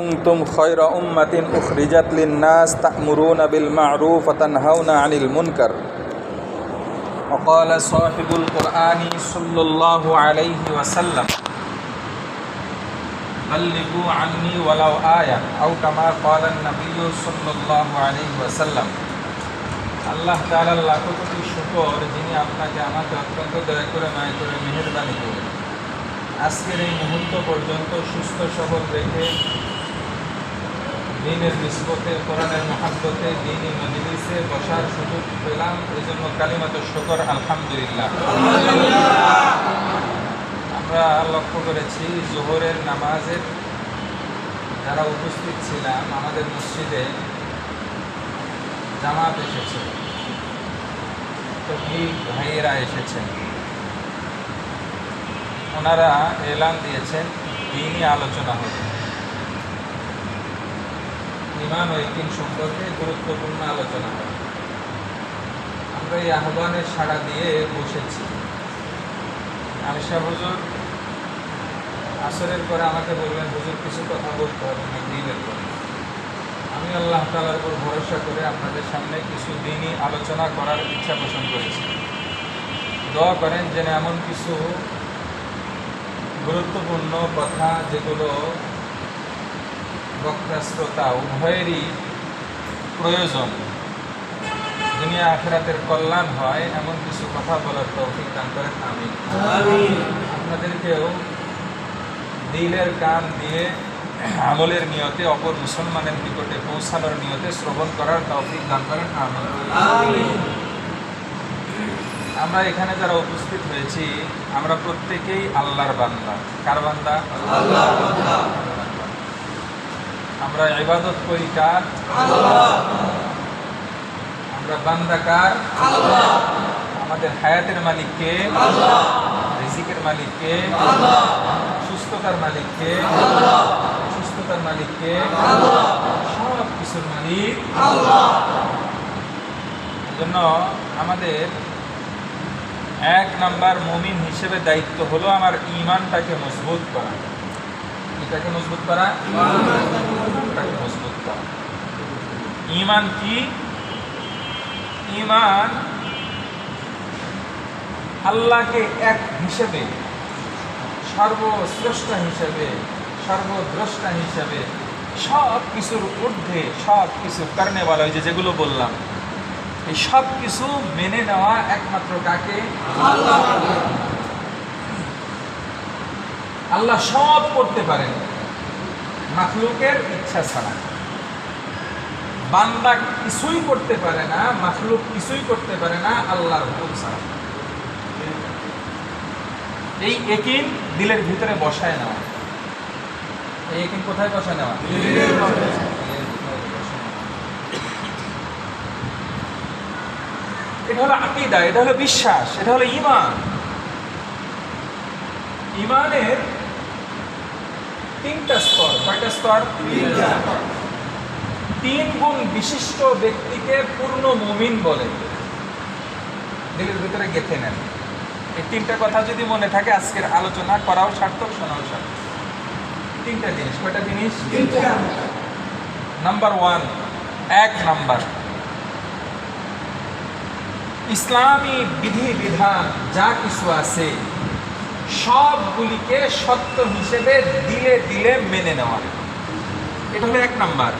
কুনতুম খায়রা উম্মাতিন উখরিজাত লিন-নাস তা'মুরুনা বিল মা'রুফ ওয়া তানহাউনা 'আনিল মুনকার। ওয়া ক্বালা সাহিবুল কুরআনি সাল্লাল্লাহু আলাইহি ওয়াসাল্লাম বাল্লিগু আন্নী ওয়ালাউ আয়া আও কামা ক্বালা an-নাবিয়্যু সাল্লাল্লাহু আলাইহি ওয়াসাল্লাম। আল্লাহ তাআলার লাখো কোটি শুকর, যিনি আপনাকে আমাকে অত্যন্ত দয়া করে মায়া করে মেহেরবানি করে আজকের এই মুহূর্ত পর্যন্ত সুস্থ সবল রেখে দ্বীনের নিসবতে, কোরআনের মহাব্বতে, দ্বীনি মজলিসে বসার সুযোগ পেলাম। এই জন্য কালিমাত শুকর আলহামদুলিল্লাহ। আমরা লক্ষ্য করেছি জোহরের নামাজের যারা উপস্থিত ছিলাম, আমাদের মসজিদে জামাত এসেছে, তৌহিদ ভাইয়েরা এসেছেন। ওনারা এলান দিয়েছেন দ্বীনি আলোচনা হবে, ঈমান ও ইয়াকিন সম্পর্কে গুরুত্বপূর্ণ আলোচনা হবে। আমরা এই আহ্বানের সাড়া দিয়ে বসেছি। আয়েশা হুজুর আসরের পরে আমাকে বললেন, হুজুর কিছু কথা বলতে হবে না দ্বীনের পরে। আমি আল্লাহ তাআলার উপর ভরসা করে আপনাদের সামনে কিছু দ্বীনি আলোচনা করার ইচ্ছা পোষণ করেছি। দোয়া করেন যেন এমন কিছু গুরুত্বপূর্ণ কথা, যেগুলো বক্তা শ্রোতা উভয়েরই প্রয়োজন, দুনিয়া আখিরাতের কল্যাণ হয়, এমন কিছু কথা বলার তৌফিক দান করেন। আমিন। আপনাদেরকেও দিলের কান দিয়ে আমলের নিয়তে অপর মুসলমানের নিকটে পৌঁছানোর নিয়তে শ্রবণ করার তৌফিক দান করেন। আমিন। আমরা এখানে যারা উপস্থিত হয়েছি, আমরা প্রত্যেকেই আল্লাহর বান্দা। কার বান্দা? আল্লাহর বান্দা। আমরা ইবাদত করি কার? আল্লাহ। আমরা বান্দা কার? আল্লাহ। আমাদের হায়াতের মালিক কে? আল্লাহ। রিজিকের মালিক কে? আল্লাহ। সুস্থতার মালিক কে? আল্লাহ। সুস্থতার মালিক কে? আল্লাহ। সব কিছুর মালিক আল্লাহ। এজন্য আমাদের এক নাম্বার মুমিন হিসেবে দায়িত্ব হলো আমার ঈমানটাকে মজবুত করা। এটাকে মজবুত করা, ঈমানটাকে মজবুত করা। ঈমান কি? ঈমান আল্লাহকে এক হিসেবে, সর্বস্রষ্টা হিসেবে, সর্বদ্রষ্টা হিসেবে, সব কিছুর ঊর্ধ্বে, সব কিছুর কারণে বলা হয়েছে, যেগুলো বললাম, এই সব কিছু মেনে নেওয়া একমাত্র কাকে? আল্লাহ। আল্লাহ সব করতে পারেন মাখলুকের ইচ্ছা ছাড়া। বান্দা কিছুই করতে পারে না, মাখলুক কিছুই করতে পারে না আল্লাহর হুকুম ছাড়া। এই ইয়াকিন দিলের ভিতরে বসায় নেওয়া। এই ইয়াকিন কোথায় বসায় নেওয়া? এটা হলো আকীদা, এটা হলো বিশ্বাস, এটা হলো ঈমান। ঈমানের তিনটা স্তর। কয়টা স্তর? তিন গুণ বিশিষ্ট ব্যক্তিকে পূর্ণ মুমিন বলে। দিলের ভিতরে গেঁথে নেন। এই তিনটা কথা যদি মনে থাকে, আজকের আলোচনা করাও সার্থক, শোনাও সার্থক। তিনটা জিনিস। কয়টা জিনিস? নাম্বার ওয়ান, এক নাম্বার, ইসলামী বিধি বিধান যা কিছু আছে সবগুলিকে সত্য হিসেবে দিলে দিলে মেনে নেওয়া। এটা হলো এক নাম্বার।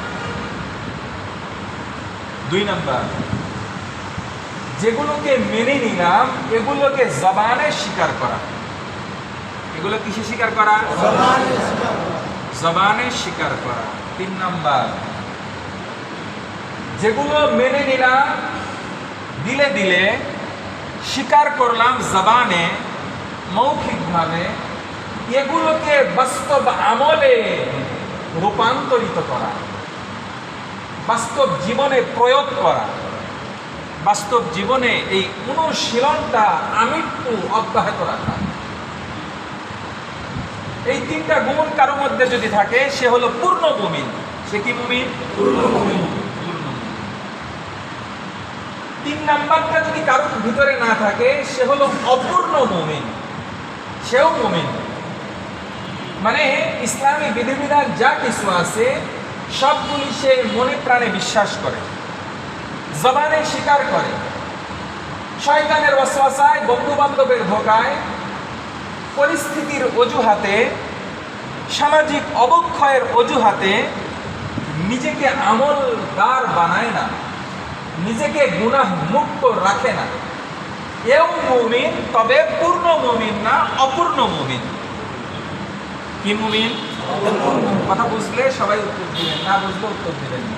দুই নাম্বার, যেগুলোকে মেনে নিলাম এগুলোকে জবানে স্বীকার করা। এগুলো কিসে স্বীকার করা? জবানে স্বীকার করা। তিন নাম্বার, যেগুলো মেনে নিলাম দিলে দিলে, স্বীকার করলাম জবানে, মৌখিকভাবে, এগুলোকে বাস্তব আমলে রূপান্তরিত করা, বাস্তব জীবনে প্রয়োগ করা, বাস্তব জীবনে এই অনুশীলনটা আমৃত্যু অব্যাহত রাখা। এই তিনটা গুণ কারোর মধ্যে যদি থাকে, সে হলো পূর্ণ মুমিন। সে কি মুমিন? পূর্ণ মুমিন। তিন নাম্বারটা যদি কারোর ভিতরে না থাকে, সে হলো অপূর্ণ মুমিন। সেও মুমিন। মানে ইসলামী বিধিবিধান যা কিছু আছে সবগুলি সে মনে প্রাণে বিশ্বাস করে, জবানে স্বীকার করে। শয়তানের ওয়াসওয়াসায়, বন্ধু বান্ধবের ধোকায়, পরিস্থিতির অজুহাতে, সামাজিক অবক্ষয়ের অজুহাতে নিজেকে আমলদার বানায় না, নিজেকে গুনাহ মুক্ত রাখে না। এও মুমিন, তবে পূর্ণ মুমিন না, অপূর্ণ মুমিন। কি মুমিন? কথা বুঝলে সবাই উত্তর দিবেন, না বুঝলে উত্তর দিবেন না।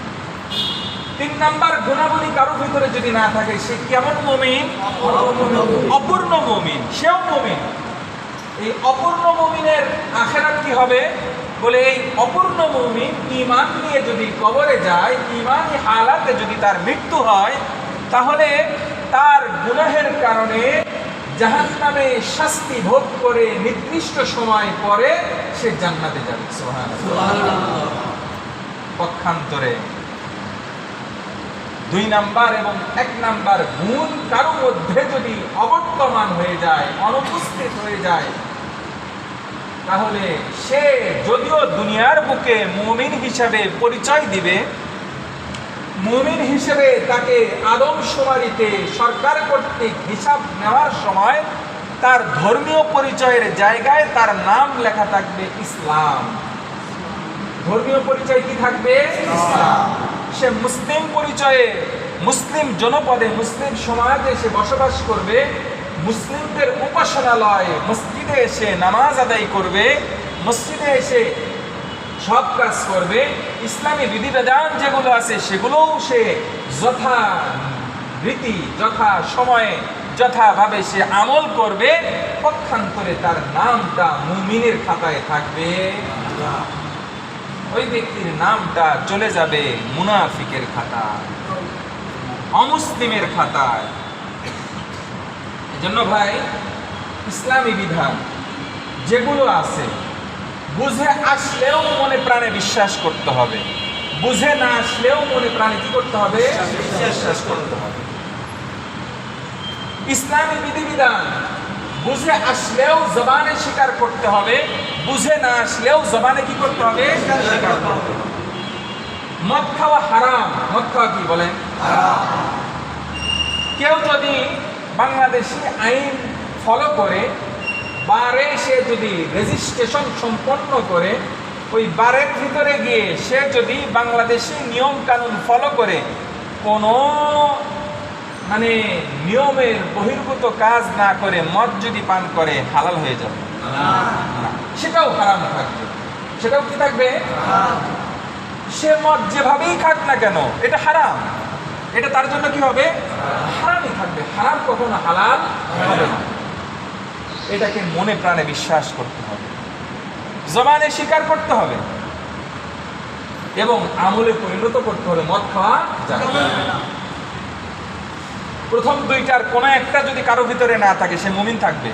3 নাম্বার গুণাবলী কারো ভিতরে যদি না থাকে, সে কেমন মুমিন? অপূর্ণ মুমিন। সেও মুমিন। এই অপূর্ণ মুমিনের আখিরাত কি হবে? বলে এই অপূর্ণ মুমিন ঈমান নিয়ে যদি কবরে যায়, ঈমানি হালাতে যদি তার মৃত্যু হয়, তাহলে তার গুনাহের কারণে জাহান্নামে শাস্তি ভোগ করে নির্দিষ্ট সময় পরে সে জান্নাতে যাবে। সুবহানাল্লাহ। পক্ষান্তরে 2 নাম্বার এবং 1 নাম্বার গুণ কারো মধ্যে যদি অবর্তমান হয়ে যায়, অনুপস্থিত হয়ে যায়, তাহলে সে যদিও দুনিয়ার বুকে মুমিন হিসেবে পরিচয় দিবে, মুমিন হিসেবে তাকে আদমশুমারিতে সরকার কর্তৃক হিসাব নেওয়ার সময় তার ধর্মীয় পরিচয়ের জায়গায় তার নাম লেখা থাকবে ইসলাম। ধর্মীয় পরিচয় কি থাকবে? ইসলাম। সে মুসলিম পরিচয়ে, মুসলিম জনপদে, মুসলিম সমাজে সে বসবাস করবে, মুসলিমদের উপাসনালয় মসজিদে এসে নামাজ আদায় করবে, মসজিদে এসে সব কাজ করবে, ইসলামী বিধিবিধান যেগুলো আছে সেগুলোও সে যথা রীতি, যথা সময়ে, যথাভাবে সে আমল করবে। পক্ষান্তরে তার নামটা মুমিনের খাতায় থাকবে, ওই ব্যক্তির নামটা চলে যাবে মুনাফিকের খাতায়, অমুসলিমের খাতায়। এজন্য ভাই, ইসলামী বিধান যেগুলো আছে বুঝে আসলেও মনে প্রাণে বিশ্বাস করতে হবে, বুঝে না আসলেও মনে প্রাণে কি করতে হবে? বিশ্বাস করতে হবে। ইসলামী বিধিবিধান বুঝে আসলেও জবানে স্বীকার করতে হবে, বুঝে না আসলেও জবানে কি করতে হবে? স্বীকার করতে হবে। মদ খাওয়া হারাম। মদ খাওয়া কি বলেন? হারাম। কেউ যদি বাংলাদেশি আইন ফলো করে, বারে সে যদি রেজিস্ট্রেশন সম্পন্ন করে, ওই বারের ভিতরে গিয়ে সে যদি বাংলাদেশি নিয়ম কানুন ফলো করে কোনো মানে নিয়মের বহির্ভূত কাজ না করে মদ যদি পান করে, হালাল হয়ে যাবে না, সেটাও হারাম থাকবে। সেটাও কি থাকবে? সে মদ যেভাবেই খাক না কেন, এটা হারাম, এটা তার জন্য কি হবে? হারামই থাকবে। হারাম কখনো হালাল হবে না। এটাকে মনে প্রাণে বিশ্বাস করতে হবে, জবানে স্বীকার করতে হবে এবং আমলে পরিণত করতে হবে। মদ খাওয়া যাবে না। প্রথম 2টার কোনো একটা যদি কারো ভিতরে না থাকে, সে মুমিন থাকবে।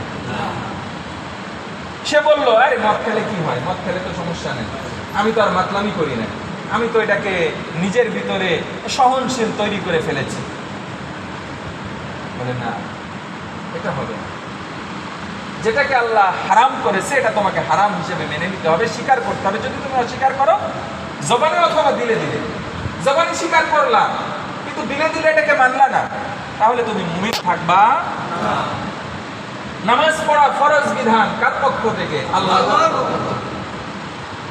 সে বলল, আরে মদ খেলে কি হয়? মদ খেলে তো সমস্যা নেই, আমি তো আর মাতলামি করি না, আমি তো এটাকে নিজের ভিতরে সহনশীল তৈরি করে ফেলেছি। বলে না, এটা হবে না। যেটাকে আল্লাহ হারাম করেছে এটা তোমাকে হারাম হিসেবে মেনে নিতে হবে, স্বীকার করতে হবে। যদি তুমি অস্বীকার করো, জবানে অথবা দিলে দিলে, জবানে স্বীকার করলা কিন্তু দিলে দিলে এটাকে মানলা না, তাহলে তুমি মুমিন থাকবা না। নামাজ পড়া ফরজ বিধান কার পক্ষ থেকে? আল্লাহ।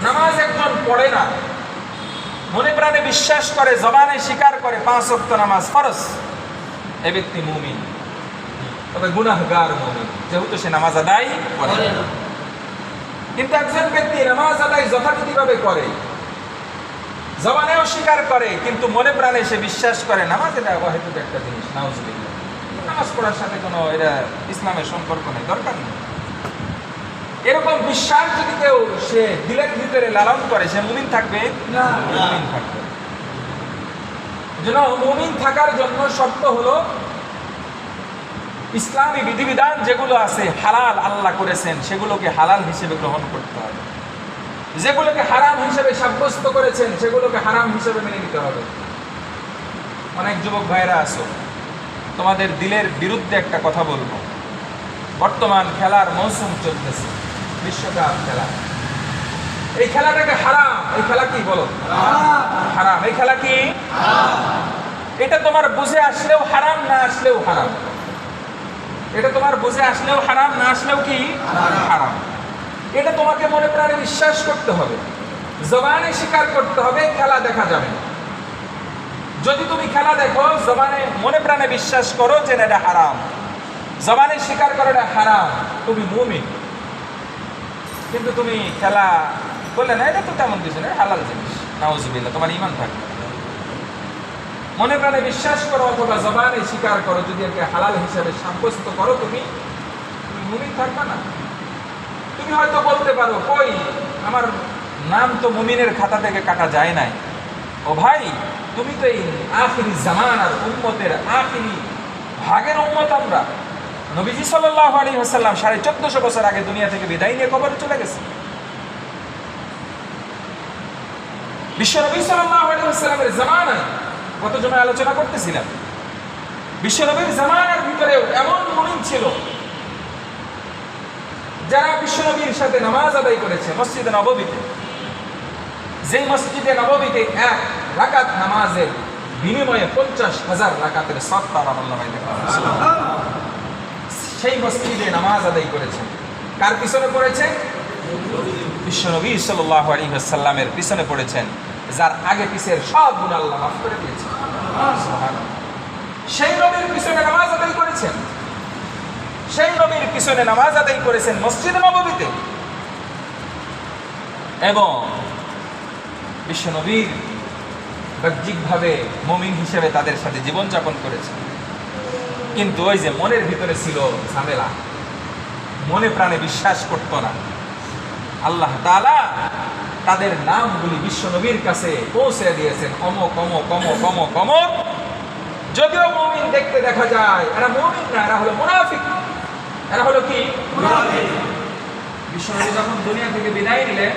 নামাজ একজন পড়ে না, মনে প্রাণে বিশ্বাস করে, জবানে স্বীকার করে 5 ওয়াক্ত নামাজ ফরজ, এই ব্যক্তি মুমিন, তবে গুনাহগার মুমিন, যেহেতু সে নামাজ আদায় করে না। কিন্তু একজন ব্যক্তি নামাজ আদায় যথাযথভাবে করে, জবানেও স্বীকার করে, কিন্তু মনে প্রাণে সে বিশ্বাস করে নামাজ এটা অহেতুক একটা জিনিস, নাউজুবিল্লাহ, নামাজ পড়ার সাথে কোনো এটা ইসলামের সম্পর্ক নেই, দরকার নেই, এরকম বিশ্বাস যদি কেউ সে দিলের ভিতরে লালন করে, সে মুমিন থাকবে না? মুমিন থাকবে। মুমিন থাকার জন্য শর্ত হলো ইসলামী বিধিবিধান যেগুলো আছে হালাল আল্লাহ করেছেন, সেগুলোকে হালাল হিসেবে গ্রহণ করতে হবে। যেগুলোকে হারাম হিসেবে সাব্যস্ত করেছেন, সেগুলোকে হারাম হিসেবে মেনে নিতে হবে। অনেক যুবক ভাইরা আছো, তোমাদের দিলের বিরুদ্ধে একটা কথা বলবো। বর্তমান খেলার মৌসুম চলতেছে, বিশ্বকাপ খেলা। এই খেলাটাকে হারাম। এই খেলা কি বলো? হারাম। এই খেলা কি? এটা তোমার বুঝে আসলেও হারাম, না আসলেও হারাম। এটা তোমার বুঝে আসলেও হারাম, না আসলেও কি হারাম। এটা তোমাকে মনে প্রাণে বিশ্বাস করতে হবে, জবানে স্বীকার করতে হবে, খেলা দেখা যাবে না। যদি তুমি খেলা দেখো, জবানে মনে প্রাণে বিশ্বাস করো যে এটা হারাম, জবানে স্বীকার করো এটা হারাম, তুমি মুমিন। কিন্তু তুমি খেলা বললে না এটা তো তেমন কিছু না, হালাল জিনিস, নাউজুবিল্লাহ, তোমার ঈমান থাকবে। মনে প্রাণে বিশ্বাস করো অথবা জবানে স্বীকার করো, যদি একে হালাল হিসাবে সাব্যস্ত করো, তুমি মুমিন থাকবে না। তুমি হয়তো বলতে পারো, কই আমার নাম তো মুমিনের খাতা থেকে কাটা যায় নাই। ও ভাই, তুমি তো এই আখিরি জামানার উম্মতের আখিরি ভাগের উম্মত। আমরা নবীজি সাল্লাল্লাহু আলাইহি ওয়াসাল্লাম 1450 বছর আগে দুনিয়া থেকে বিদায় নিয়ে কবরে চলে গেছে। বিশ্বনবী সাল্লাল্লাহু আলাইহি ওয়াসাল্লামের জামানায় গত জমায় আলোচনা করতেছিলাম, বিশ্বনবীর জামানার ভিতরেও এমন মুমিন ছিল যারা বিশ্বনবীর সাথে নামাজ আদায় করেছে মসজিদে নববীতে। যেই মসজিদে নববীতে এক রাকাত নামাজের বিনিময়ে 50,000 রাকাতের সওয়াব আমলনামায় লেখা হয়েছে। সেই মসজিদে নামাজ আদায় করেছেন। কার পিছনে পড়েছেন? বিশ্বনবী সাল্লাল্লাহু আলাইহি ওয়াসাল্লামের পিছনে পড়েছেন, যার আগে পিছের সব গুনাহ আল্লাহ মাফ করে দিয়েছেন। সুবহানাল্লাহ। সেই নবীর পিছনে নামাজ আদায় করেছেন, সেই নবীর পিছনে নামাজ আদায় করেছেন মসজিদে নববীতে, এবং বিশ্বনবীর বাহ্যিকভাবে মুমিন হিসেবে তাদের সাথে জীবনযাপন করেছেন। কিন্তু ওই যে মনের ভিতরে ছিল ঝামেলা, মনে প্রাণে বিশ্বাস করতো না। আল্লাহ তাআলা তাদের নামগুলি বিশ্বনবীর কাছে পৌঁছে দিয়েছেন, অমক অমক অমক অমক অমক। যদিও মুমিন দেখতে দেখা যায়, এরা মুমিন না, এরা হলো মুনাফিক। এরা হলো কি? মুনাফিক। বিশ্বনবী যখন দুনিয়া থেকে বিদায় নিলেন,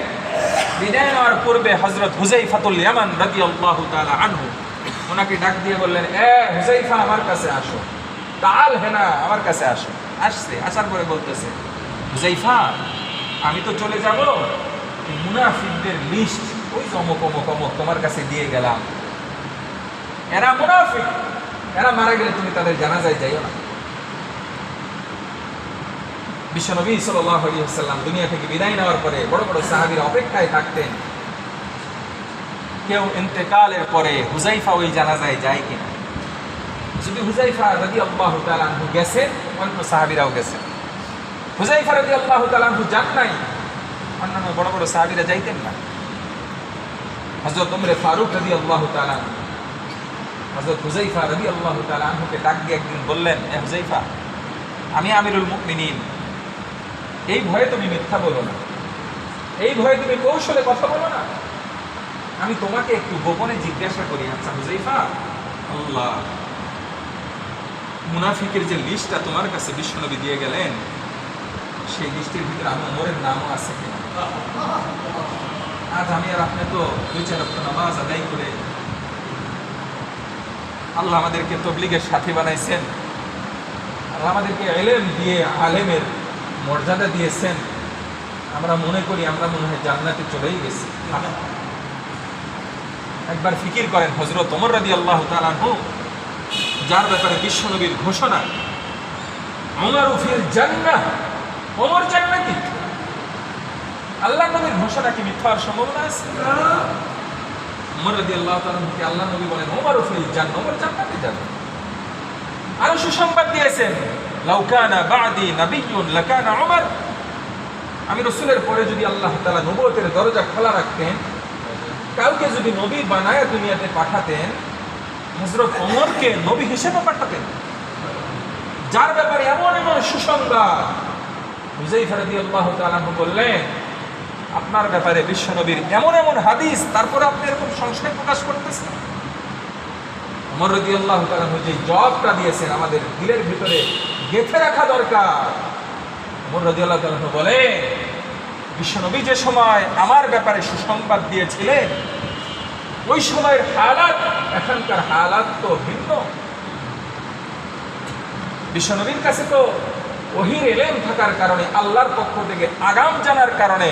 বিদায় নেওয়ার পূর্বে হযরত হুযায়ফাতুল ইয়ামান রাদিয়াল্লাহু তাআলা আনহু ওনাকে ডাক দিয়ে বললেন, এ হুযায়ফা, আমার কাছে আসো, তাআল হেনা, আমার কাছে আসো। আসছে, আসার পরে বলতেছে, হুযায়ফা, আমি তো চলে যাব, মুনাফিকদের লিস্ট ওই অমক অমক অমক তোমার কাছে দিয়ে গেলাম। এরা মুনাফিক, এরা মারা গেলে তুমি তাদের জানাজায় যাইও না। বিশ্বনবী সাল্লাল্লাহু আলাইহি ওয়াসাল্লাম দুনিয়া থেকে বিদায় নেওয়ার পরে বড় বড় সাহাবীরা অপেক্ষায় থাকতেন, কেউ ইন্তেকালের পরে হুযায়ফা ওই জানাজায় যায় কিনা। যদি হুযায়ফা রাদিয়াল্লাহু তাআলা আনহু গেছেন, অন্য সাহাবীরাও গেছেন। হুযায়ফা রাদিয়াল্লাহু তাআলা আনহু যান নাই, অন্যান্য বড় বড় সাহাবীরা যাইতেন না। হযরত উমরে ফারুক রাদিয়াল্লাহু তাআলা হযরত হুযায়ফা রাদিয়াল্লাহু তাআলা আনহুকে ডাক দিয়ে একদিন বললেন, এ হুযায়ফা, আমি আমিরুল মুমিনিন, এই ভয়ে তুমি মিথ্যা বলো না, এই ভয়ে তুমি কৌশলে কথা বলো না। আমি তোমাকে একটু গোপনে জিজ্ঞাসা করি, আচ্ছা হুযায়ফা, আল্লাহ মুনাফিকের যে লিস্টটা তোমার কাছে বিশ্বনবী দিয়ে গেলেন, সেই লিস্টের ভিতরে আমি ওমরের নামও আছে কিনা? আজ আমি আর আপনি তো 2-4 ওয়াক্ত নামাজ আদায় করে আল্লাহ আমাদেরকে তাবলীগের সাথী বানাইছেন, আল্লাহ আমাদেরকে ইলম দিয়ে আলেমের মর্যাদা দিয়েছেন। আমরা মনে করি আমরা মনে হয় জান্নাতে চলেই গেছি। একবার ফিকির করেন, হযরত ওমর রাদিয়াল্লাহু তাআলা আনহু, যার ব্যাপারে বিশ্বনবীর ঘোষণা, ওমর ফিল জান্নাহ, ওমর জান্নাতি। আল্লাহ নবীর ঘোষণা কি মিথ্যা হওয়ার সম্ভাবনা আছে? ওমর রাদিয়াল্লাহু তাআলা আনহুকে আল্লাহ নবী বলেন, ওমর ফিল জান্নাহ, ওমর জান্নাতে যাবে। আরো সুসংবাদ দিয়েছেন, লাউ কানা বা'দি নাবিয়্যুন লাকানা ওমর। আমি রাসূলের পরে যদি আল্লাহ তাআলা নবুয়তের দরজা খোলা রাখতেন, কাউকে যদি নবী বানায় দুনিয়াতে পাঠাতেন, হযরত ওমরকে নবী হিসেবে পাঠাতেন। যার ব্যাপারে এমন এমন সুসংবাদ, হুযায়ফা রাদিয়াল্লাহু তাআলা বললেন, আপনার ব্যাপারে বিশ্বনবীর এমন এমন হাদিস, তারপর আপনি এরকম সংশয় প্রকাশ করতেছেন। ওমর রাদিয়াল্লাহু তাআলা যে জবাবটা দিয়েছেন আমাদের দিলের ভিতরে গেঁথে রাখা দরকার। ওমর রাদিয়াল্লাহু তাআলা বলে, বিশ্বনবী যে সময় আমার ব্যাপারে সুসংবাদ দিয়েছিলেন, ওই সময়ের হালাত এখনকার হালাত তো ভিন্ন। বিশ্বনবীর কাছে তো ওহীর ইলম থাকার কারণে, আল্লাহর পক্ষ থেকে আগাম জানার কারণে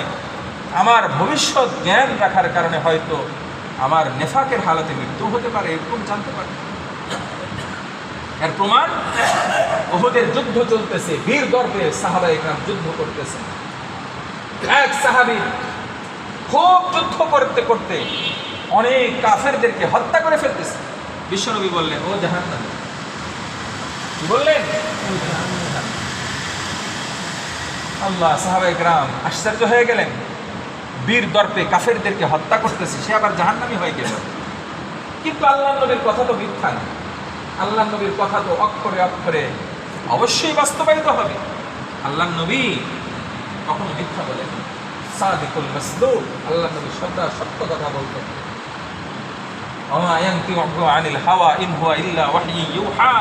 আমার ভবিষ্যৎ জ্ঞান রাখার কারণে হয়তো আমার নেফাকের হালতে মৃত্যু হতে পারে, এরকম জানতে পারে। এর প্রমাণ উহুদের যুদ্ধ চলতেছে, বীর গর্বে সাহাবায়ে কেরাম যুদ্ধ করতেছে। এক সাহাবী খুব যুদ্ধ করতে করতে অনেক কাফেরদেরকে হত্যা করে ফেলতেছে। বিশ্বনবী বললেন, ও জাহান্নামী। কি বললেন? আল্লাহ, সাহাবায়ে কেরাম আশ্চর্য হয়ে গেলেন। বীর দর্পে কাফেরদেরকে হত্যা করতেছে, সে আবার জাহান্নামী হয়ে গেল। কিন্তু আল্লাহ নবীর কথা তো মিথ্যা না, আল্লাহ নবীর কথা তো অক্ষরে অক্ষরে অবশ্যই বাস্তবায়িত হবে। আল্লাহ নবী কখনো মিথ্যা বলেন, সাদিকুল মাসদুক, আল্লাহ নবী সদা সত্য কথা বলতেন। ওয়া ইয়ানতিকু আনিল হাওয়া ইন হুয়া ইল্লা ওয়াহয়ুন ইউহা,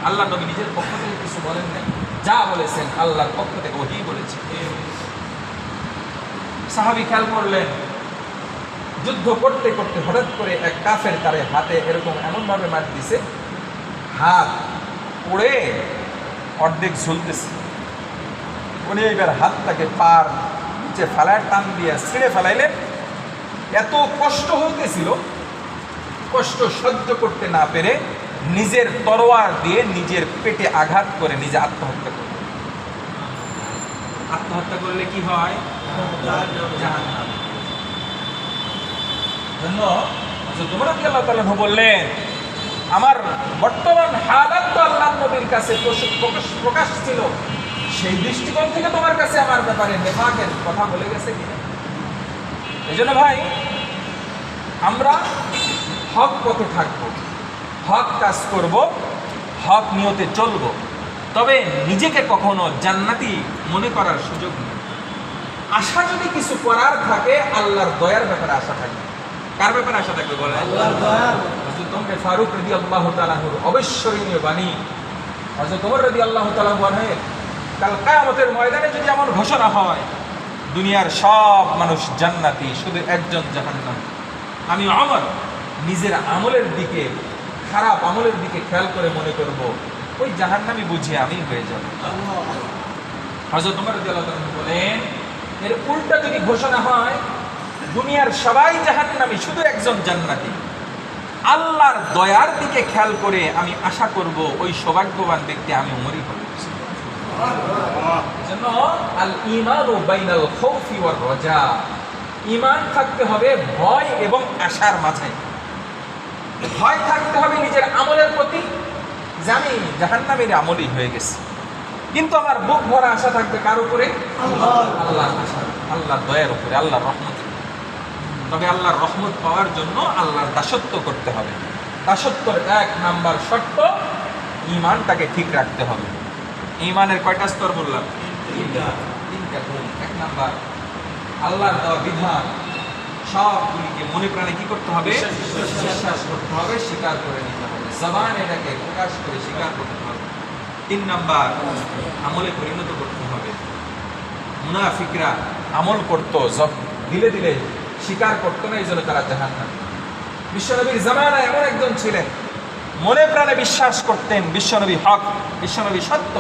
আল্লাহ নবী নিজের পক্ষ থেকে কিছু বলেন নাই, যা বলেছেন আল্লাহর পক্ষ থেকে ওহী বলেছেন। সাহাবী খেয়াল করলেন, যুদ্ধ করতে করতে হঠাৎ করে এক কাফের তারে হাতে এরকম এমনভাবে মার দিছে, হাত পড়ে অর্ধেক ঝুলতেছে। উনি এবার হাতটাকে পার নিচে ফেলার টান দিয়ে ছিঁড়ে ফেলাইলেন। এত কষ্ট হইতেছিল, কষ্ট সহ্য করতে না পেরে নিজের তরোয়ার দিয়ে নিজের পেটে আঘাত করে নিজে আত্মহত্যা করল। আত্মহত্যা করলে কি হয়? জাহান্নাম। জন্য হযরত ওমর রাদিয়াল্লাহু তাআলা বললেন, আমার বর্তমান হালাত তো আল্লাহর নবীর কাছে প্রকাশ ছিল, সেই দৃষ্টিকোণ থেকে তোমার কাছে আমার ব্যাপারে নেফাকের কথা বলে গেছে কিনা। এই জন্য ভাই, আমরা হক পথে থাকবো, হক কাজ করব, হক নিয়তে চলব, তবে নিজেকে কখনো জান্নাতি মনে করার সুযোগ নেই। আশা যদি কিছু করার থাকে, আল্লাহর দয়ার ব্যাপারে আশা থাকবে। কার ব্যাপারে আশা থাকবে বলে? আল্লাহর দয়া। হযরত ওমর ফারুক রাদিয়াল্লাহু তাআলা আনহুর অবিস্মরণীয় বাণী, হযরত ওমর রাদিয়াল্লাহু তাআলা আনহু, কাল কিয়ামতের ময়দানে যদি এমন ঘোষণা হয়, দুনিয়ার সব মানুষ জান্নাতি, শুধু একজন জাহান্নামী, আমি ওমর নিজের আমলের দিকে, খারাপ আমলের দিকে খেয়াল করে মনে করব ওই জাহান্নামী বুঝে আমি হয়ে যাব। হযরত ওমর রাদিয়াল্লাহু তাআলা বলেন, এর উল্টা যদি ঘোষণা হয় দুনিয়ার সবাই জাহান্নামী, শুধু একজন জান্নাতি, আল্লাহর দয়ার দিকে খেয়াল করে আমি আশা করব ওই সৌভাগ্যবান ব্যক্তি আমি ওমরই হব। এজন্য আল ঈমানু বাইনাল খাউফি ওয়ার রাজা, ঈমান থাকতে হবে ভয় এবং আশার মাঝে। ভয় থাকতে হবে নিজের আমলের প্রতি, যে আমি জাহান্নামের আমলই হয়ে গেছি, কিন্তু আমার বুক ভরা আশা থাকবে কার উপরে? আল্লাহর আশা, আল্লাহর দয়ার উপরে, আল্লাহর রহমত। তবে আল্লাহর রহমত পাওয়ার জন্য আল্লাহর দাসত্ব করতে হবে। দাসত্বের 1 নাম্বার শর্ত, ঈমানটাকে ঠিক রাখতে হবে। ঈমানের কয়টা স্তর বললাম? তিনটা গুণ। 1 নাম্বার, আল্লাহর দেওয়া বিধান সবগুলিকে মনে প্রাণে কি করতে হবে? বিশ্বাস করতে হবে, স্বীকার করে নিতে হবে, জবানে এটাকে প্রকাশ করে স্বীকার করতে হবে। 3 নাম্বার, আমলে পরিণত করতে হবে। মুনাফিকরা আমল করতো, দিলে দিলে স্বীকার করতো না, এই জন্য তারা জাহান্নামী। বিশ্বনবীর জামানায় এমন একজন ছিলেন, মনে প্রাণে বিশ্বাস করতেন বিশ্বনবী হক, বিশ্বনবী সত্য,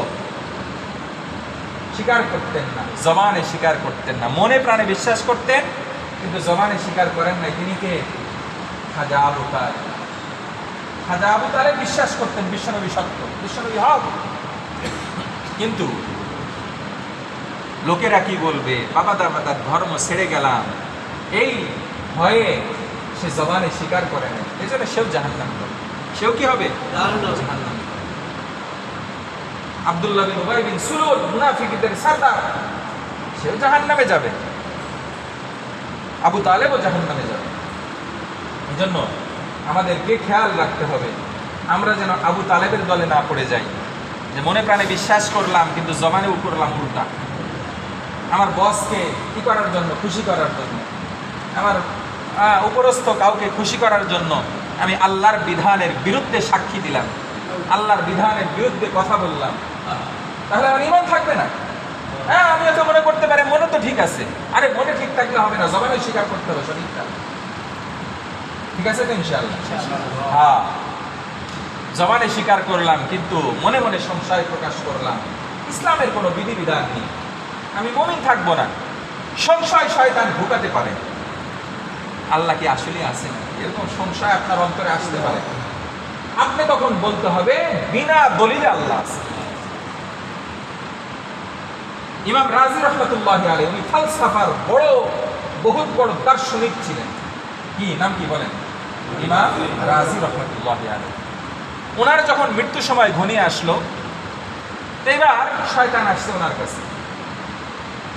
স্বীকার করতেন না, জবানে স্বীকার করতেন না। মনে প্রাণে বিশ্বাস করতেন কিন্তু জবানে স্বীকার করেন নাই। তিনি কে? খাজা আবু তালেব। খাজা আবু তালেব বিশ্বাস করতেন বিশ্বনবী সত্য, বিশ্বনবী হক, কিন্তু লোকেরা কি বলবে, বাবা দাদার ধর্ম ছেড়ে গেলাম, এই ভয়ে সে জবানে স্বীকার করে না, এই জন্য সেও জাহান্নামী হবে। সেও কি হবে? জাহান্নামী। আব্দুল্লাহ বিন উবাই বিন সুলুল, মুনাফিকদের সরদার, সেও জাহান্নামে যাবে। আবু তালেবও জাহান্নামে যাবে। এই জন্য আমাদেরকে খেয়াল রাখতে হবে আমরা যেন আবু তালেবের দলে না পড়ে যাই, যে মনে প্রাণে বিশ্বাস করলাম কিন্তু জবানেও করলাম উল্টা। আমার বসকে কি করার জন্য? খুশি করার জন্য, আমার উপরস্থ কাউকে খুশি করার জন্য আমি আল্লাহর বিধানের বিরুদ্ধে সাক্ষী দিলাম, আল্লাহর বিধানের বিরুদ্ধে কথা বললাম, তাহলে আমার ঈমান থাকবে না। হ্যাঁ, আমি হয়তো মনে করতে পারি মনে তো ঠিক আছে, আরে মনে ঠিক থাকলে হবে না, জবানে স্বীকার করতে হবে সঠিকটা। ঠিক আছে তো ইনশাআল্লাহ? হ্যাঁ, জবানে স্বীকার করলাম কিন্তু মনে মনে সংশয় প্রকাশ করলাম, ইসলামের কোনো বিধিবিধান নেই, আমি মুমিন থাকবো না। সংশয় শয়তান ঢুকাতে পারে আল্লাহ কি আসলে আছেন, এরকম সংশয় আপনার অন্তরে আসতে পারে। আপনি তখন বলতে হবে বিনা দলিলে আল্লাহ আছে। ইমাম রাজি রহমতুল্লাহ আলাইহি উনি ফালসাফার বহুত বড় দার্শনিক ছিলেন। কি নাম কি বলেন? ইমাম রাজি রহমতুল্লাহ আলাইহি। ওনার যখন মৃত্যু সময় ঘনিয়ে আসলো, এবার শয়তান আসছে ওনার কাছে,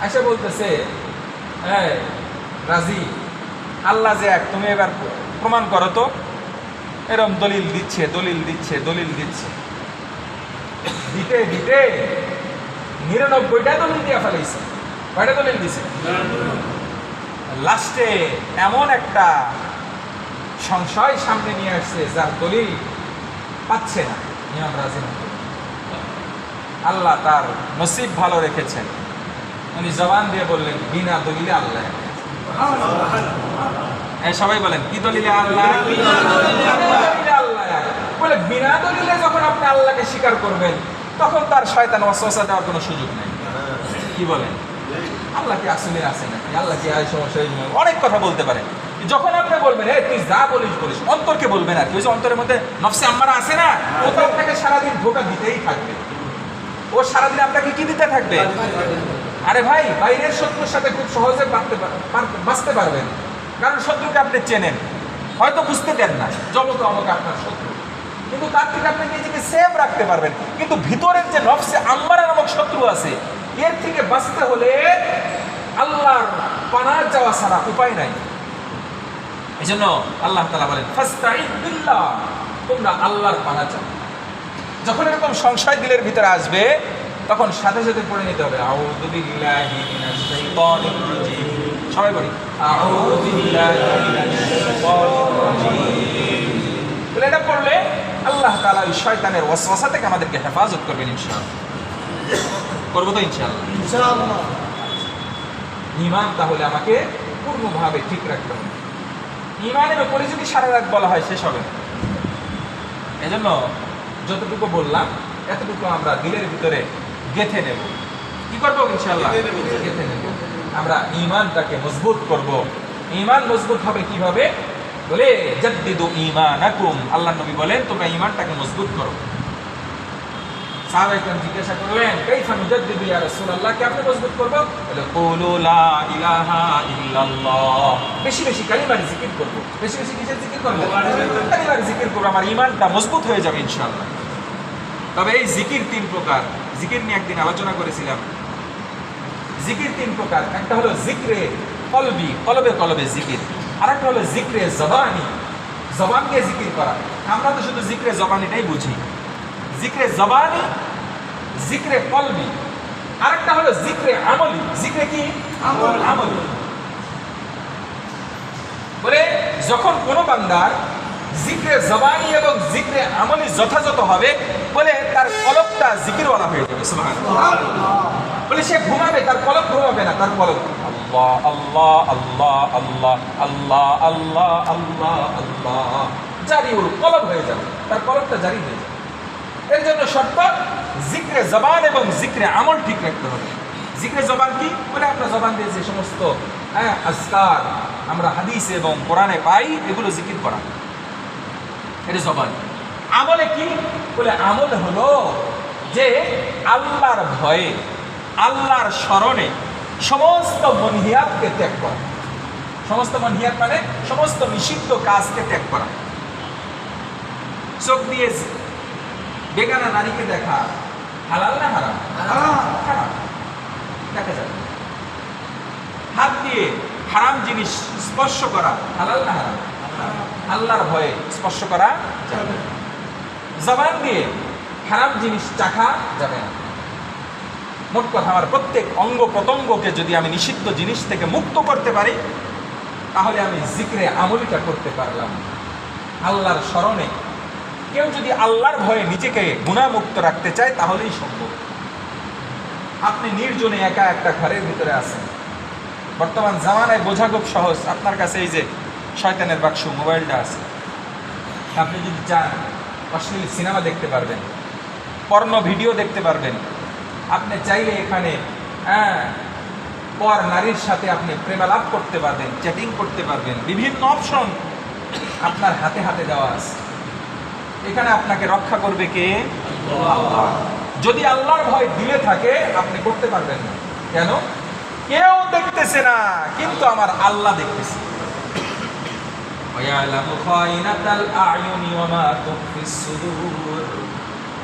এসে বলতেছে, এই রাজি, আল্লাহ যে এক, তুমি এবার প্রমাণ করো তো। এরকম দলিল দিচ্ছে দিতে দিতে 99টা দলিল দিয়ে ফেলাইছে। কয়টা দলিল দিছে? লাস্টে এমন একটা সংশয় সামনে নিয়ে আসছে যার দলিল পাচ্ছে না ইমাম রাজি। আল্লাহ তার নসিব ভালো রেখেছেন, উনি জবান দিয়ে বললেন বিনা দলিলে আল্লাহ। সবাই বলেন কি দলিলে আল্লাহ? বলে বিনা দলিলে যখন আপনি আল্লাহকে স্বীকার করবেন তখন তার শয়তান ওয়াসওয়াসা দেওয়ার কোনো সুযোগ নেই। কি বলেন? আল্লাহ কি আসলে আছে নাকি, আল্লাহ কি এই সমস্যা, অনেক কথা বলতে পারে। যখন আপনি বলবেন এই তুই যা বলিস অন্তরকে বলবেন, আর কি ওই যে অন্তরের মধ্যে নফসে আম্মারা আছে না, ও তো আপনাকে সারাদিন ধোঁকা দিতেই থাকবে। ও সারাদিন আপনাকে কি দিতে থাকবে? আরে ভাই, বাইরের শত্রুর সাথে খুব সহজে বাঁচতে পারবেন, কারণ শত্রুকে আপনি চেনেন, হয়তো বুঝতে দেন না জগত আমাকে আপনার শত্রু, কিন্তু তার থেকে আপনি নিজেকে সেফ রাখতে পারবেন। কিন্তু ভিতরের যে নফসে আম্মারা নামক শত্রু আছে, এর থেকে বাঁচতে হলে আল্লাহর পানার যাওয়া ছাড়া উপায় নাই। এই জন্য আল্লাহ তাআলা বলেন ফাস্তাইদ বিল্লাহ, তোমরা আল্লাহর পানা চাও। যখন এরকম সংশয় দিলের ভিতরে আসবে তখন সাথে সাথে পড়ে নিতে হবে আউযু বিল্লাহি মিনাশ শাইতানির রাজিম। সবাই বলি আউযু বিল্লাহি মিনাশ শাইতানির রাজিম। বলে এটা পড়লে আল্লাহ তাআলা ওই শয়তানের ওয়াসওয়াসা থেকে আমাদেরকে হেফাজত করবেন ইনশাআল্লাহ। করবো তো ইনশাআল্লাহ? ইনশাআল্লাহ। ঈমান তাহলে আমাকে পূর্ণভাবে ঠিক রাখতে হবে। ঈমানের উপরে যদি সারা রাত বলা হয় শেষ হবে না। এজন্য যতটুকু বললাম এতটুকু আমরা দিলের ভিতরে গেঁথে নেব। কি করবো ইনশাআল্লাহ? গেঁথে নেব। আমরা ঈমানটাকে মজবুত করব। ঈমান মজবুত হবে কিভাবে? বলে জাদ্দিদু ঈমানাকুম, আল্লাহর নবী বলেন তোমরা ঈমানটাকে মজবুত করো। সাহাবায়ে কেরাম জিজ্ঞাসা করলেন কাইফা নুজাদ্দিদু ইয়া রাসূলুল্লাহ, কেমনে মজবুত করব? বলে কুলু লা ইলাহা ইল্লাল্লাহ, বেশি বেশি কালিমার জিকির করব। বেশি বেশি কিসের জিকির করব? কালিমার জিকির করব, আমার ঈমানটা মজবুত হয়ে যাবে ইনশাআল্লাহ। তবে এই জিকির 3 প্রকার, জিকির নিয়ে একদিন আলোচনা করেছিলাম। জিকির 3 প্রকার, একটা হলো জিকরে কলবি, কলবে কলবে জিকির, আরেকটা হলো জিকরে জবানি, জবান দিয়ে জিকির করা। আমরা তো শুধু জিকরে জবানিটাই বুঝি। জিকরে জবানি, জিকরে কলবি, আরেকটা হলো জিকরে আমলি। জিকরে কি? আমলি। বলে যখন কোনো বান্দার জিকরে জবানি এবং জিকরে আমলি যথাযথ হবে, বলে তার কলবটা জিকিরওয়ালা হয়ে যাবে। সুবহানাল্লাহ। বলে সে ঘুমাবে, তার কলব ঘুমাবে না, তার কলব আল্লাহ আল্লাহ আল্লাহ আল্লাহ আল্লাহ আল্লাহ আল্লাহ আল্লাহ জারিউল কলব হয়ে যাবে, তার কলবটা জারি হয়ে যাবে। এর জন্য শর্ত জিকরে জবান এবং জিকরে আমল ঠিক রাখতে হবে। জিকরে জবান কি? বলে আপনার জবান দিয়ে যে সমস্ত আজকার আমরা হাদিস এবং কোরআনে পাই, এগুলো জিকির করা, এটা জবান। আমলে কি? বলে আমল হলো যে আল্লাহর ভয়ে, আল্লাহর স্মরণে সমস্ত মনহিয়াতকে ত্যাগ করা। সমস্ত মনহিয়াত মানে সমস্ত নিষিদ্ধ কাজকে ত্যাগ করা। চোখ দিয়ে বেগানা নারীকে দেখা হালাল না হারাম? হারাম, দেখা যাবে। হাত দিয়ে হারাম জিনিস স্পর্শ করা হালাল না হারাম? আল্লাহর ভয়ে স্পর্শ করা যাবে। জবান দিয়ে হারাম জিনিস চাখা যাবে না। মোট কথা, আমার প্রত্যেক অঙ্গ প্রত্যঙ্গকে যদি আমি নিষিদ্ধ জিনিস থেকে মুক্ত করতে পারি, তাহলে আমি জিকরে আমলিটা করতে পারলাম। আল্লাহর স্মরণে কেউ যদি আল্লাহর ভয়ে নিজেকে গুনাহমুক্ত রাখতে চায় তাহলেই সম্ভব। আপনি নির্জনে একা একটা ঘরের ভিতরে আছেন। বর্তমান জামানায় বোঝা খুব সহজ। আপনার কাছে এই যে শয়তানের বাক্স মোবাইলটা আছে, আপনি যদি চান অশ্লীল সিনেমা দেখতে পারবেন, পর্নো ভিডিও দেখতে পারবেন। আপনি চাইলে এখানে পর নারীর সাথে আপনি প্রেমালাপ করতে পারবেন, চ্যাটিং করতে পারবেন, বিভিন্ন অপশন আপনার হাতে হাতে দেওয়া আছে। এখানে আপনাকে রক্ষা করবে কে? আল্লাহ। যদি আল্লাহর ভয় দিলে থাকে আপনি করতে পারবেন না। কেন? কেউ দেখতেছে না, কিন্তু আমার আল্লাহ দেখতেছে।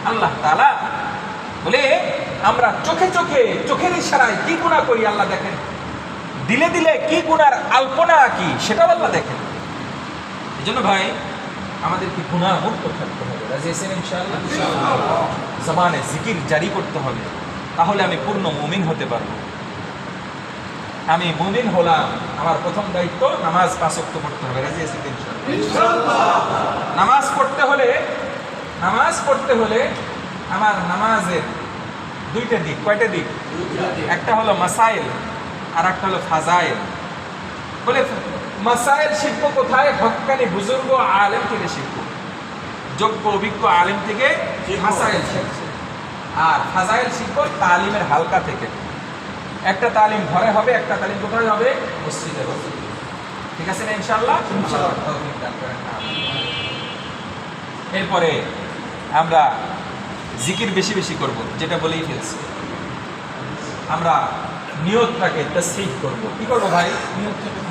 আল্লাহ তাআলা বলে আমরা চোখে চোখে, চোখের ইশারায় কি গুনাহ করি আল্লাহ দেখেন, দিলে দিলে কি গুনার আলপনা কি সেটাও আল্লাহ দেখেন। এই জন্য ভাই আমাদেরকে গুনাহ মুক্ত থাকতে হবে। রাজি আছেন ইনশাআল্লাহ? জবানে জিকির জারি করতে হবে, তাহলে আমি পূর্ণ মুমিন হতে পারবো। আমি মুমিন হলাম, আমার প্রথম দায়িত্ব নামাজ 5 ওয়াক্ত পড়তে হবে। রাজি আছেন ইনশাআল্লাহ? নামাজ পড়তে হলে আমার নামাজের দুইটা দিক। কয়টা দিক? একটা হলো মাসাইল আর একটা হলো ফাজাইল। বলে মাসাইল শিখবো কোথায়? হক্কানি বুজুর্গ আলেম থেকে শিখবো, যোগ্য অভিজ্ঞ আলেম থেকে মাসাইল শিখছে। আর ফাজাইল শিখবো তালিমের হালকা থেকে। একটা তালিম ঘরে হবে, একটা তালিম কোথায় হবে? মসজিদে হবে। ঠিক আছে না ইনশাআল্লাহ? এরপরে আমরা জিকির বেশি বেশি করব, যেটা বলেই ফেলছি। আমরা নিয়তটাকে তাসহিহ করব। কি করব ভাই?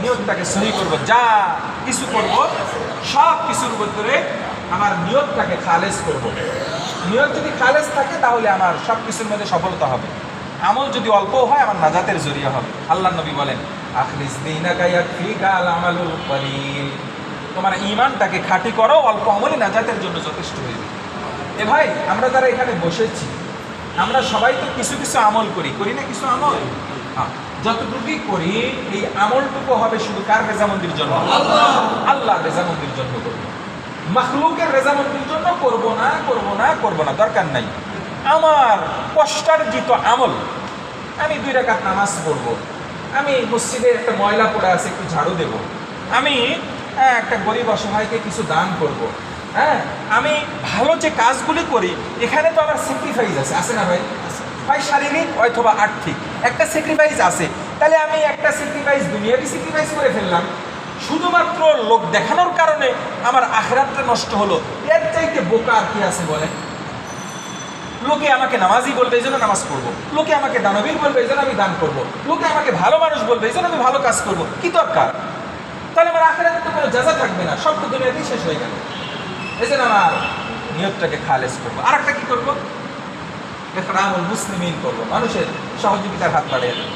নিয়তটাকে সহি করব। যা কিছু করব সব কিছুর ভিতরে আমার নিয়তটাকে খালেস করব। নিয়ত যদি খালেস থাকে তাহলে আমার সব কিছুর মধ্যে সফলতা হবে। আমল যদি অল্প হয় আমার নাজাতের জরিয়া হবে। আল্লাহর নবী বলেন, আখলিস দীনাকা ইয়াকফিকা আল আমালুল কলিল। তোমার ঈমানটাকে খাঁটি করো, অল্প আমলই নাজাতের জন্য যথেষ্ট হইবে। এ ভাই, আমরা যারা এখানে বসেছি আমরা সবাই তো কিছু কিছু আমল করি না? কিছু আমল যতটুকুই করি এই আমলটুকু হবে শুধু কার রেজামন্দির জন্য? আল্লাহর রেজামন্দির জন্য করব। মাখলুকের রেজামন্দির জন্য করব না, দরকার নাই। আমার কষ্টার্জিত আমল, আমি 2 রাকাত নামাজ পড়ব, আমি মসজিদে একটা ময়লা পড়ে আছে একটু ঝাড়ু দেব, আমি একটা গরিব অসহায়কে কিছু দান করব, হ্যাঁ, আমি ভালো যে কাজগুলি করি এখানে তো আমার স্যাক্রিফাইস আছে না ভাই? ভাই শারীরিক অথবা আর্থিক একটা স্যাক্রিফাইস আছে। তাহলে আমি একটা স্যাক্রিফাইস, দুনিয়াবি স্যাক্রিফাইস করে ফেললাম, শুধুমাত্র লোক দেখানোর কারণে আমার আখিরাতটা নষ্ট হলো। এর চাইতে বোকা আর কি আছে বলেন? লোকে আমাকে নামাজি বলবে এই জন্য নামাজ পড়বো, লোকে আমাকে দানবীর বলবে এই জন্য আমি দান করবো, লোকে আমাকে ভালো মানুষ বলবে এই জন্য আমি ভালো কাজ করবো। কি দরকার? তাহলে আমার আখিরাতে তো কোনো জাযা থাকবে না, সব তো দুনিয়াতেই শেষ হয়ে গেল। এই জন্য আমার নিয়তটাকে খালেস করবো। আর একটা কি করবো? ইকরামুল মুসলিমিন করবো, মানুষের সহযোগিতার হাত বাড়িয়ে দেবো।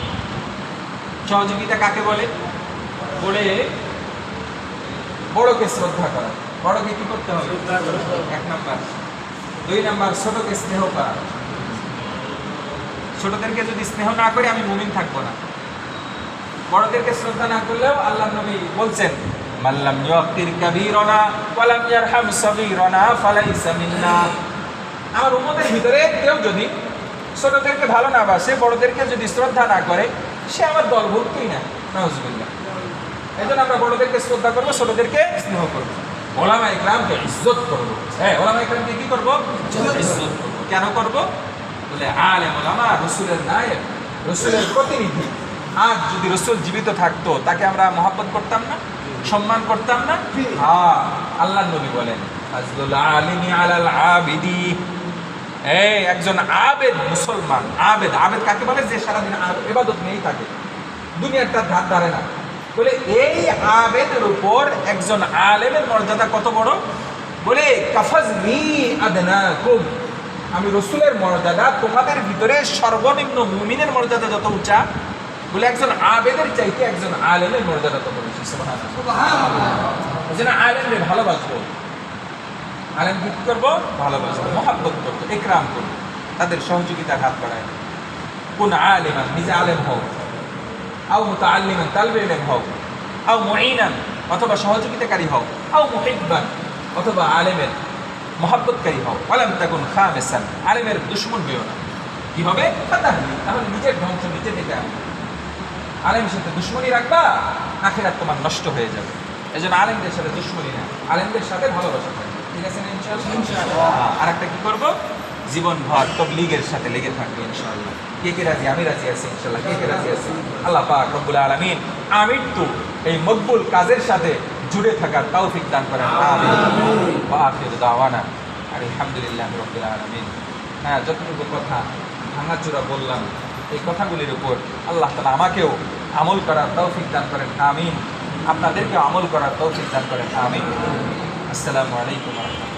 সহযোগিতা কাকে বলে? বলে বড়কে শ্রদ্ধা করা। বড়কে কি করতে হবে? 1 নাম্বার। 2 নাম্বার, ছোটকে স্নেহ করা। ছোটদেরকে যদি স্নেহ না করি আমি মুমিন থাকবো না। বড়দেরকে শ্রদ্ধা না করলেও আল্লাহর নবী বলছেন, মাল্লাম ইউকির কাবীরানা ওয়া লাম ইয়ারহাম সাগীরানা ফালাইসা মিন্না। আমার উম্মতের ভিতরে কেউ যদি ছোটদেরকে ভালো না বাসে, বড়দেরকে যদি শ্রদ্ধা না করে, সে আমার দলভুক্তই না। নাউজুবিল্লাহ। এজন্য আমরা বড়দেরকে শ্রদ্ধা করবো, ছোটদেরকে স্নেহ করবো, ওলামায়ে ইকরামকে ইজ্জত করবো। হ্যাঁ, ওলামায়ে ইকরামকে কি করবো? ইজ্জত করবো। কেন করবো? বলে আলেম ওলামা রাসূলের নায়েব, রাসূলের প্রতিনিধি। আজ যদি রাসূল জীবিত থাকতো তাকে আমরা মহব্বত করতাম না, সম্মান করতাম না? হ্যাঁ, আল্লাহর নবী বলেন, ফাজলুল আলিমি আলাল আবিদি। এই একজন আবেদ মুসলমান, আবেদ কাকে বলে? যে সারাদিন ইবাদত নিয়েই থাকে, দুনিয়ার তার ধার ধারে না। বলে এই আবেদের উপর একজন আলেমের মর্যাদা কত বড়? বলে কাফাজনি আদনাকুম, আমি রাসূলের মর্যাদা তোমাদের ভিতরে সর্বনিম্ন মুমিনের মর্যাদা যত উঁচা, বলে একজন আবেদের চাইতে একজন আলেমের মর্যাদা তত বেশি। সুবহানাল্লাহ। যেন আলেমরে ভালোবাসবো, আলেমকে কি করবো? ভালোবাসবো, মহব্বত করবো, ইকরাম করবো, তাদের সহযোগিতার হাত বাড়ায়। কোন আলেমান, নিজে আলেম হোক, আও মুতাআল্লিমান, তালবে ইলম হোক, আও মুঈনান, অথবা সহযোগিতাকারী হোক, আও মুহিব্বান, অথবা আলেমের মহব্বতকারী হোক। ওয়ালাম তাকুন খামিসান, আলেমের দুশমন হইও না। কি হবে? ফাতাহলি, তাহলে নিজের ধ্বংস নিজে ডেকে আনবে। আলেমের সাথে দুশমনী রাখবা, আখিরাত তোমার নষ্ট হয়ে যাবে। এই জন্য আলেমদের সাথে দুশমনী না, আলেমদের সাথে ভালোবাসা থাকবে। ঠিক আছে না ইনশাআল্লাহ? আর একটা কি করবো? জীবনভর তাবলীগের সাথে লেগে থাকবে ইনশাআল্লাহ। কে কে রাজি? আমি রাজি আছি ইনশাআল্লাহ। কে কে রাজি আছি? আল্লাহ পাক রব্বুল আলামিন আমৃত্যু এই মকবুল কাজের সাথে জুড়ে থাকার তৌফিক দান করেন, আমিন। ওয়া আখিরু দাওয়ানা আলহামদুলিল্লাহি রাব্বিল আলামিন। হ্যাঁ, যতটুকু কথা ভাঙাচোরা বললাম, এই কথাগুলির উপর আল্লাহ তাআলা আমাকেও আমল করার তৌফিক দান করেন, আমিন। আপনাদেরকেও আমল করার তৌফিক দান করেন, আমিন। আসসালামু আলাইকুম ওয়া রাহমাতুল্লাহ।